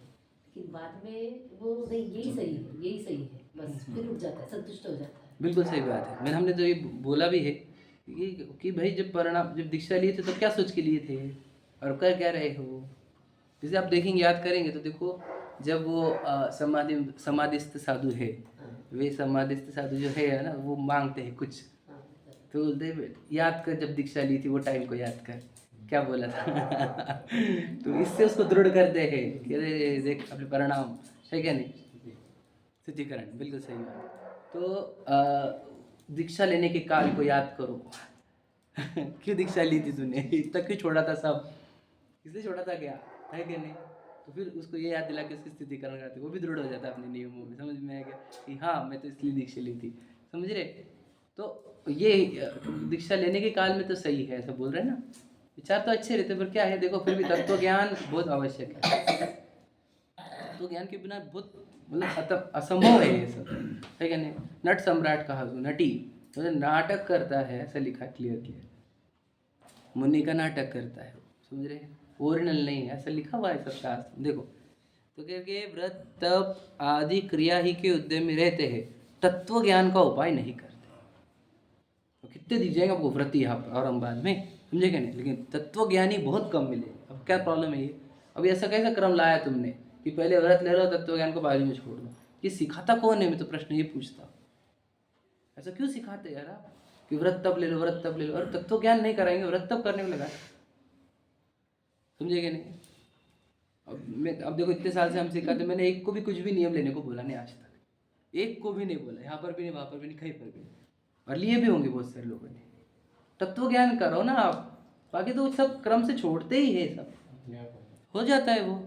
लेकिन बाद में वो नहीं, यही सही है, यही सही है, बस फिर उठ जाता है, संतुष्ट हो जाता है। बिल्कुल सही बात है। मैंने हमने तो ये बोला भी है कि भाई जब परिणाम, जब दीक्षा लिए थे तो क्या सोच के लिए थे और कर क्या रहे हो। जैसे आप देखेंगे, याद करेंगे तो देखो, जब वो समाधिस्थ साधु है, वे समाधिस्थ साधु जो है ना, वो मांगते हैं कुछ, तो बोलते याद कर जब दीक्षा ली थी वो टाइम को याद कर, क्या बोला था तो इससे उसको दृढ़ करते हैं कि अरे देख अपने परिणाम, है क्या नहीं, सिद्धिकरण, बिल्कुल सही बात। तो दीक्षा लेने के काल को याद करो क्यों दीक्षा ली थी तूने, इतना क्यों छोड़ा था सब, इसलिए छोड़ा था क्या, है कि नहीं। तो फिर उसको ये याद दिला के उसकी स्थितिकरण करते, वो भी दृढ़ हो जाता है अपने नियमों में, समझ में आ गया कि हाँ मैं तो इसलिए दीक्षा ली थी, समझ रहे। तो ये दीक्षा लेने के काल में तो सही है, ऐसा बोल रहे हैं ना, विचार तो अच्छे रहते, पर क्या है देखो, फिर भी तत्व ज्ञान बहुत आवश्यक है। तत्व ज्ञान के बिना बहुत मतलब असंभव है ये सब, है क्या नहीं। नट सम्राट कहा जो नटी, तो नाटक करता है, ऐसा लिखा क्लियर, मुनि का नाटक करता है, समझ रहे, ओरिजिनल नहीं है, ऐसा लिखा हुआ है सब शास्त्र। देखो तो क्या व्रत तप आदि क्रिया ही के उद्यम में रहते हैं, तत्व ज्ञान का उपाय नहीं करते। तो कितने दी जाएंगे आपको व्रत यहाँ पर और हम बाद में, समझे क्या नहीं, लेकिन तत्व ज्ञानी बहुत कम मिले। अब क्या प्रॉब्लम है ये, अब ऐसा कैसा क्रम लाया तुमने कि पहले व्रत ले लो तत्व ज्ञान को बाजू में छोड़ दो, ये सिखाता कौन है, मैं तो प्रश्न ये पूछता, ऐसा क्यों सिखाते यार आप कि व्रत तब ले लो, व्रत तब ले लो, और तत्व ज्ञान नहीं कराएंगे, व्रत तब करने में लगा, समझेगे नहीं। अब देखो इतने साल से हम सिखाते, मैंने एक को भी कुछ भी नियम लेने को बोला नहीं आज तक, एक को भी नहीं बोला, यहाँ पर भी नहीं, वहाँ पर भी नहीं, कहीं पर भी नहीं, और लिए भी होंगे बहुत सारे लोगों ने। तत्व ज्ञान करो ना आप, बाकी तो सब क्रम से छोड़ते ही है, सब हो जाता है वो,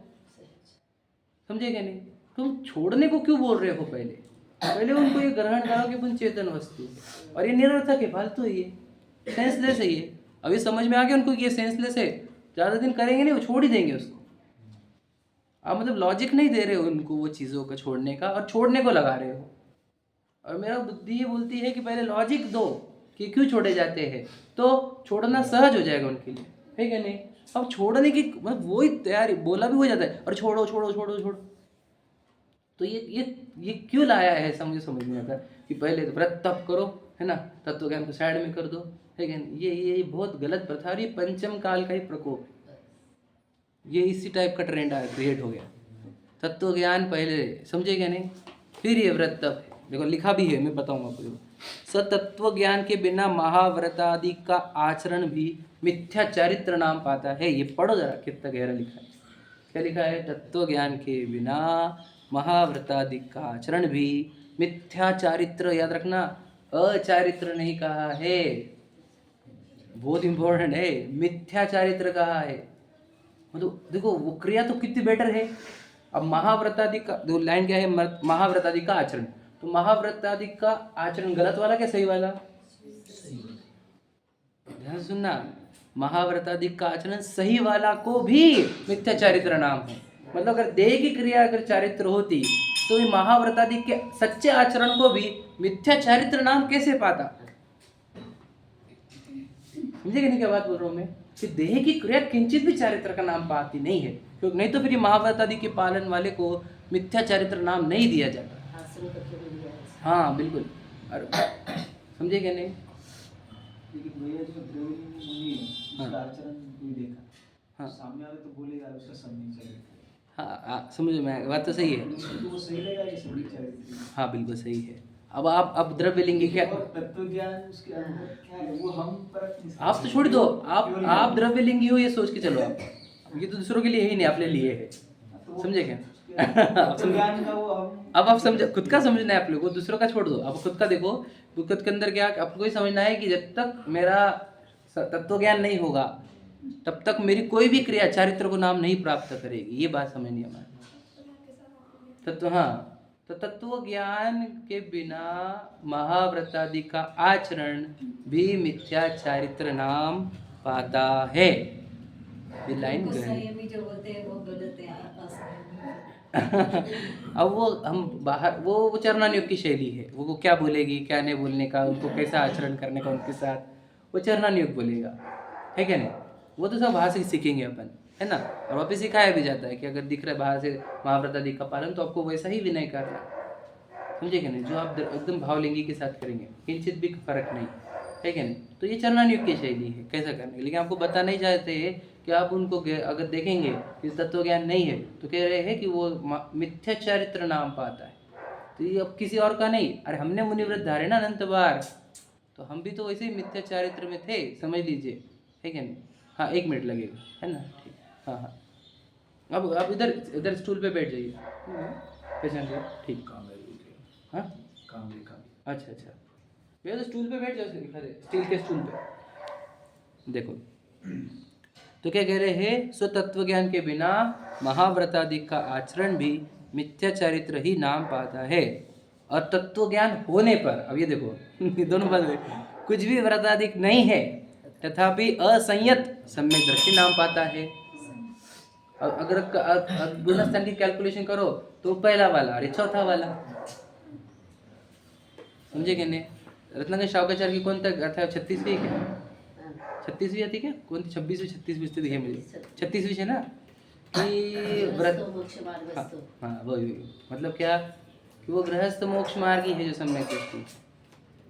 समझेगा नहीं। तुम छोड़ने को क्यों बोल रहे हो, पहले उनको ये ग्रहण करो कि पुन चेतन वस्तु, और ये निरर्थक है, फालतू है, ये सेंसलेस है ये। अभी समझ में आ गया उनको कि ये सेंसलेस है, ज़्यादा दिन करेंगे नहीं, वो छोड़ ही देंगे उसको। आप मतलब लॉजिक नहीं दे रहे हो उनको वो चीज़ों को छोड़ने का, और छोड़ने को लगा रहे हो। और मेरा बुद्धि ये बोलती है कि पहले लॉजिक दो कि क्यों छोड़े जाते हैं, तो छोड़ना सहज हो जाएगा उनके लिए, है क्या नहीं। अब छोड़ने की मतलब वही तैयारी, बोला भी हो जाता है, और छोड़ो छोड़ो छोड़ो छोड़ो, तो ये क्यों लाया है ऐसा मुझे समझ नहीं आता कि पहले तो व्रत तप करो, है ना, तत्व ज्ञान को साइड में कर दो, है क्या नहीं। ये बहुत गलत प्रथा, और ये पंचम काल का ही प्रकोप है, ये इसी टाइप का ट्रेंड क्रिएट हो गया। तत्व ज्ञान पहले समझे क्या नहीं, फिर ये व्रत तप। देखो लिखा भी है, मैं बताऊंगा आपको। सतत्व ज्ञान के बिना महाव्रतादि का आचरण भी मिथ्या चारित्र नाम पाता है। ये पढ़ो जरा कितना गहरा लिखा है, क्या लिखा है, तत्व ज्ञान के बिना महाव्रतादि का आचरण भी मिथ्या चारित्र, याद रखना, अचारित्र नहीं कहा है, बहुत इंपॉर्टेंट है, मिथ्या चारित्र कहा है। मतलब देखो वो क्रिया तो कितनी बेटर है। अब महाव्रतादि का दो लाइन क्या है, महाव्रतादि का आचरण, तो महाव्रतादि का आचरण गलत वाला क्या सही वाला, ध्यान सुनना, महाव्रतादि का आचरण सही वाला को भी मिथ्या चारित्र नाम है। मतलब अगर देह की क्रिया अगर चारित्र होती तो ये महाव्रतादि के सच्चे आचरण को भी मिथ्या चारित्र नाम कैसे पाता, समझे नहीं क्या बात बोल रहा हूँ मैं, कि देह की क्रिया किंचित भी चारित्र का नाम पाती नहीं है, क्योंकि नहीं तो फिर ये महाव्रतादि के पालन वाले को मिथ्या चारित्र नाम नहीं दिया जाता। हाँ बिल्कुल, और समझे क्या नहीं? लेकिन भैया जो द्रविड़ मुनि है हाँ। उसका आचरण कोई देखा, हाँ सामने वाले तो बोले यार उसका सब नहीं चलेगा, हाँ समझ में, बात तो सही है। तो वो सही रहेगा ये सब नहीं चलेगा। हाँ बिल्कुल सही है। अब द्रव्य लिंगी क्या, और तत्व ज्ञान उसके अंदर क्या है वो हम परख नहीं सकते। आप तो छोड़ दो, केवल आप द्रव्य लिंगी हो ये सोच के चलो आप। ये तो दूसरों के लिए ही नहीं, अपने लिए है। तो समझे क्या? तत्व ज्ञान का वो हम अब आप समझ, खुद का समझना है आप लोगों को, दूसरों का छोड़ दो। अब खुद का देखो, तो खुद के अंदर क्या आपको ही समझना है कि जब तक मेरा तत्व ज्ञान नहीं होगा तब तक मेरी कोई भी क्रिया चारित्र को नाम नहीं प्राप्त करेगी। ये बात समझनी है हमारे तत्व। हाँ, तो तत्व ज्ञान के बिना महाव्रतादि का आचरण भी मिथ्या चारित्र नाम पाता है। ये लाइन उनको गहरी। संयमी जो बोलते हैं वो गलत है, असंयमी। अब वो हम बाहर, वो चरणानुयोग की शैली है। वो क्या बोलेगी, क्या नहीं बोलने का, उनको कैसा आचरण करने का उनके साथ, वो चरणानुयोग बोलेगा, है क्या नहीं? वो तो सब वहाँ से सीखेंगे अपन, है ना। और वापस सिखाया भी जाता है कि अगर दिख रहा है बाहर से महाव्रत आदि का पालन, तो आपको वैसा ही विनय करना है। समझे क्या नहीं? जो आप एकदम भावलिंगी के साथ करेंगे, किंचित भी फर्क नहीं, है क्या नहीं? तो ये चरणानुयोग की शैली है कैसा करने की। लेकिन आपको बताना ही चाहते हैं कि आप उनको अगर देखेंगे कि तत्व ज्ञान नहीं है तो कह रहे हैं कि वो मिथ्या चारित्र नाम पाता है। तो ये अब किसी और का नहीं, अरे हमने मुनिव्रत धारे ना अनंत बार, तो हम भी तो वैसे ही मिथ्या चारित्र में थे, समझ लीजिए, है क्या नहीं? हाँ 1 मिनट लगेगा, है ना? ठीक, हाँ हाँ। अब आप इधर इधर स्टूल पे बैठ जाइए, पेशेंट है, ठीक। काम है रुके, हाँ काम लिखा। अच्छा अच्छा, भैया तो स्टूल पे बैठ जाओ, स्टील के स्टूल पे। देखो तो क्या कह रहे हैं, सो तत्व ज्ञान के बिना महाव्रतादि का आचरण भी मिथ्या चारित्र ही नाम पाता है। और तत्व ज्ञान होने पर, अब ये देखो ये दोनों बात है, कुछ भी व्रताधिक नहीं है तथापि असंयत सम्यक दृष्टि नाम पाता है। अगर गुणस्थान की कैलकुलेशन करो तो पहला वाला और चौथा वाला, समझे कि नहीं? रत्नाकर शावकाचार्य की कौन तक अर्थात 36वीं क्या, 36वीं आती क्या, कौन 26वीं 36वीं स्थिति है मुझे, 36वीं है ना कि व्रत। हाँ हाँ वही, मतलब क्या कि वो गृहस्थ मोक्ष मार्गी है जो सम्यक दृष्टि,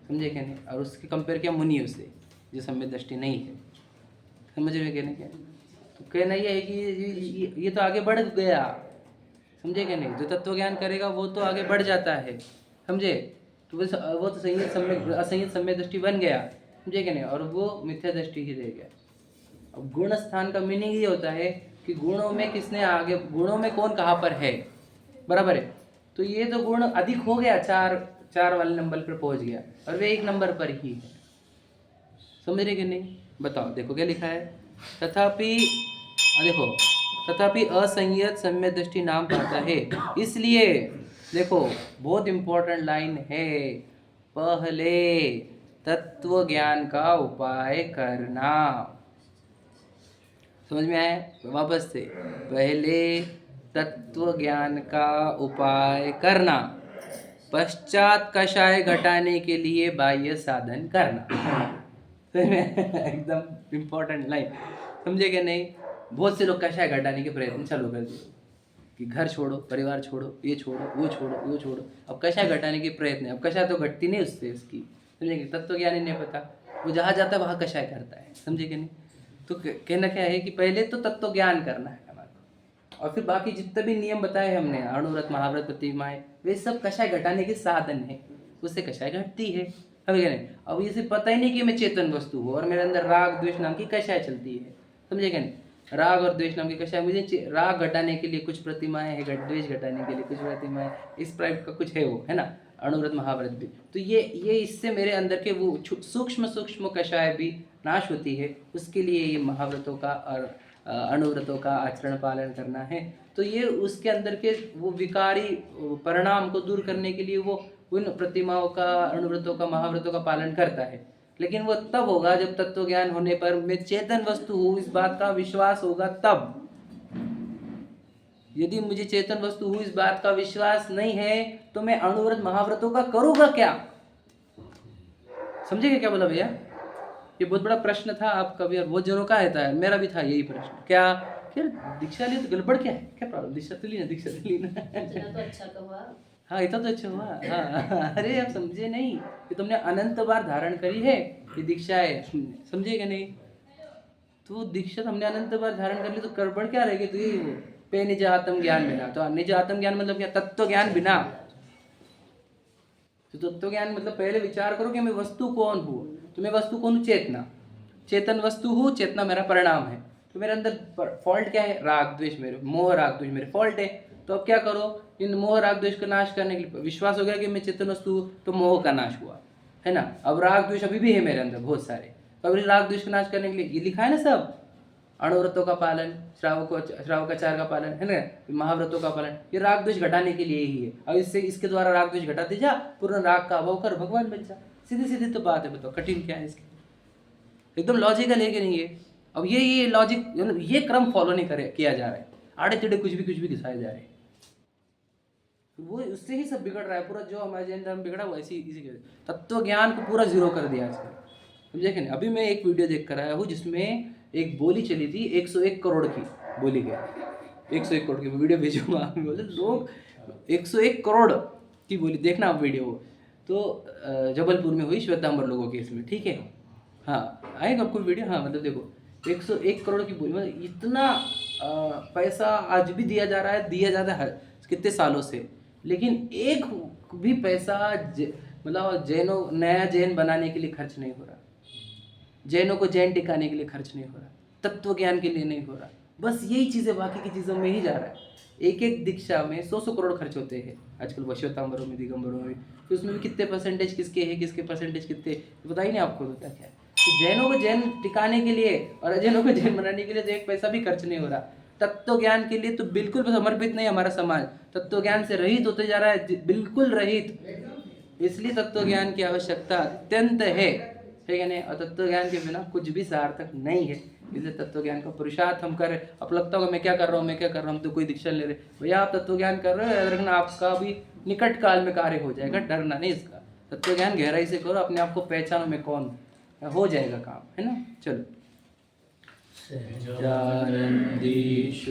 समझे क्या नहीं? और उसके कंपेयर किया मुनियों से जो सम्यक दृष्टि नहीं है, समझ रहे कहने क्या? तो कहना यह है कि ये तो आगे बढ़ गया, समझे क्या नहीं? जो तत्व ज्ञान करेगा वो तो आगे बढ़ जाता है, समझे? तो वो तो संयत सम्यक असंयत सम्यक दृष्टि बन गया, समझे क्या नहीं? और वो मिथ्या दृष्टि ही रह गया। अब गुण स्थान का मीनिंग ये होता है कि गुणों में किसने आगे, गुणों में कौन कहाँ पर है, बराबर है? तो ये तो गुण अधिक हो गया, चार वाले नंबर पर पहुंच गया और वे 1 नंबर पर ही है, समझ रहे कि नहीं? बताओ, देखो क्या लिखा है, तथापि देखो तथापि असंयत सम्यक दृष्टि नाम पाता है। इसलिए देखो बहुत इंपॉर्टेंट लाइन है, पहले तत्व ज्ञान का उपाय करना। समझ में आया? वापस से, पहले तत्व ज्ञान का उपाय करना, पश्चात कषाय घटाने के लिए बाह्य साधन करना। एकदम इम्पोर्टेंट लाइन, समझे क्या नहीं? बहुत से लोग कषाय घटाने के प्रयत्न चालू कर दिए कि घर छोड़ो, परिवार छोड़ो, ये छोड़ो, वो छोड़ो, वो छोड़ो। अब कषाय घटाने के प्रयत्न है, अब कषाय तो घटती नहीं उससे, उसकी समझे कि तत्व ज्ञान ही नहीं पता, वो जहाँ जाता है वहाँ कषाय करता है, समझे कि नहीं? तो कहना क्या है कि पहले तो तत्व ज्ञान करना है हमारे को, और फिर बाकी जितने भी नियम बताए हमने, अणुव्रत, महाव्रत, प्रतिमाएं, वे सब कषाय घटाने के साधन है, उससे कषाय घटती है, समझे क्या नहीं? अब इसे पता ही नहीं कि मैं चेतन वस्तु हूँ और मेरे अंदर राग द्वेष नाम की कषाय चलती है, समझे क्या नहीं? राग और द्वेष नाम की कषाय, मुझे राग घटाने के लिए कुछ प्रतिमाएं है, द्वेष घटाने के लिए कुछ प्रतिमाएं, इस टाइप का कुछ है वो, है ना? अणुव्रत, महाव्रत भी। तो ये इससे मेरे अंदर के वो सूक्ष्म कषाय भी नाश होती है, उसके लिए ये महाव्रतों का और अणुव्रतों का आचरण पालन करना है। तो ये उसके अंदर के वो विकारी परिणाम को दूर करने के लिए वो उन प्रतिमाओं का, अणुव्रतों का, महाव्रतों का पालन करता है। लेकिन वो तब होगा जब तत्व ज्ञान होने पर मैं चेतन वस्तु हूँ इस बात का विश्वास होगा तब। यदि मुझे चेतन वस्तु हूँ इस बात का विश्वास नहीं है तो मैं अणुव्रत, महाव्रतों का करूँगा क्या? समझेगा क्या बोला भैया? ये बहुत बड़ा प्रश्न था आपका भी और बहुत जनों का है, मेरा भी था यही प्रश्न। क्या दीक्षा ली तो गड़बड़ क्या है, क्या प्रॉब्लम? दीक्षा तो ली ना, तो अच्छा कहा, हाँ इतना तो अच्छा हुआ। हाँ अरे आप समझे नहीं कि तुमने अनंत बार धारण करी है ये दीक्षा है, समझे कि नहीं? तो दीक्षा हमने अनंत बार धारण कर ली तो गड़बड़ क्या रहेगी? तो ये वो पे निज आत्म ज्ञान बिना, तो निज आत्म ज्ञान मतलब क्या? तत्व ज्ञान बिना। तो तत्व ज्ञान मतलब पहले विचार करो कि मैं वस्तु कौन हूँ। तो मैं वस्तु कौन हूँ? चेतना। चेतन वस्तु हूँ, चेतना मेरा परिणाम है। तो मेरे अंदर फॉल्ट क्या है? राग द्वेष, मेरे मोह राग द्वेष मेरे फॉल्ट है। तो अब क्या करो? इन मोह राग द्वेष का नाश करने के लिए विश्वास हो गया कि मैं चेतन वस्तु हूँ, तो मोह का नाश हुआ, है ना? अब राग द्वेष अभी भी है मेरे अंदर बहुत सारे, तो अभी राग द्वेष का नाश करने के लिए ये लिखा है ना सब, अणुव्रतों का पालन, श्रावकाचार का पालन, है ना, महाव्रतों का पालन, ये राग द्वेष घटाने के लिए ही है। अब इसके द्वारा राग द्वेष घटाते जा, पूर्ण राग का अभाव कर, भगवान बन जा। सीधी सीधी तो बात है, बताओ कठिन क्या है इसकी? एकदम लॉजिकल है कि नहीं है? अब ये लॉजिक, ये क्रम फॉलो नहीं किया जा रहा है, आड़े टेढ़े कुछ भी घिसाए जा रहे हैं। वो उससे ही सब बिगड़ रहा है पूरा, जो हमारे जैन धर्म बिगड़ा वो ऐसी इसी के तत्व ज्ञान को पूरा जीरो कर दिया आजकल, समझे कि नहीं? अभी मैं एक वीडियो देख कर आया हूँ जिसमें एक बोली चली थी 101 करोड़ की बोली गई, 101 करोड़ की वीडियो भेजूंगा। बोले लोग 101 करोड़ की बोली, देखना आप वीडियो। तो जबलपुर में हुई श्वेतांबर लोगों के इसमें, ठीक है? हाँ आएगा आपको वीडियो। हाँ मतलब देखो 101 करोड़ की बोली, मतलब इतना पैसा आज भी दिया जा रहा है, दिया जाता है कितने सालों से, लेकिन एक भी पैसा मतलब जैनों नया जैन बनाने के लिए खर्च नहीं हो रहा, जैनों को जैन टिकाने के लिए खर्च नहीं हो रहा, तत्व ज्ञान के लिए नहीं हो रहा, बस यही चीज़ें बाकी की चीज़ों में ही जा रहा है। एक एक दीक्षा में 100 करोड़ खर्च होते हैं आजकल, श्वेतांबरों में, दिगंबरों में, तो उसमें भी कितने परसेंटेज किसके हैं, किसके परसेंटेज कितने, पता ही नहीं आपको होता क्या है। तो जैनों को जैन टिकाने के लिए और अजैनों को जैन बनाने के लिए तो एक पैसा भी खर्च नहीं हो रहा। तत्व ज्ञान के लिए तो बिल्कुल समर्पित नहीं हमारा समाज, तत्व ज्ञान से रहित होते जा रहा है, बिल्कुल रहित। इसलिए तत्व ज्ञान की आवश्यकता अत्यंत है कि नहीं? और तत्व ज्ञान के बिना कुछ भी सार्थक नहीं है। इसलिए तत्व ज्ञान का पुरुषार्थ हम कर, अब लगता होगा मैं क्या कर रहा हूँ, हम तो कोई दीक्षा ले रहे, भैया आप तत्व ज्ञान कर रहे हो, याद रखना आपका भी निकट काल में कार्य हो जाएगा, डरना नहीं इसका। तत्व ज्ञान गहराई से करो, अपने आप को पहचानो मैं कौन, हो जाएगा काम, है ना? चलो।